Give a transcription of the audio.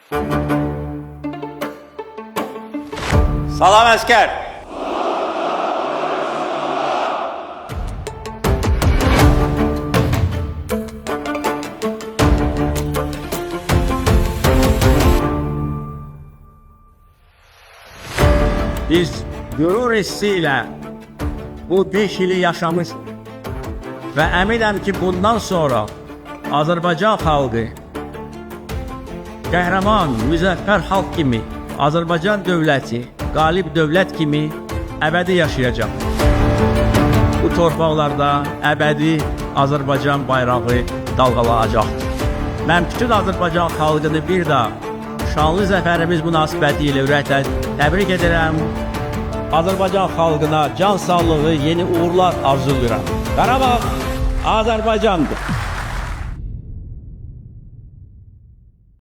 Salam əskər. Biz qürur hissi ilə bu 5 ili yaşamış və əminəm ki, bundan sonra Azərbaycan xalqı qəhrəman, müzəffər xalq kimi, Azərbaycan dövləti, qalib dövlət kimi əbədi yaşayacaq. Bu torpaqlarda əbədi Azərbaycan bayrağı dalğalanacaqdır. Mən bütün Azərbaycan xalqını bir daha şanlı zəfərimiz münasibəti ilə ürəklə təbrik edirəm. Azərbaycan xalqına can sağlığı, yeni uğurlar arzulayıram. Qarabağ Azərbaycandır.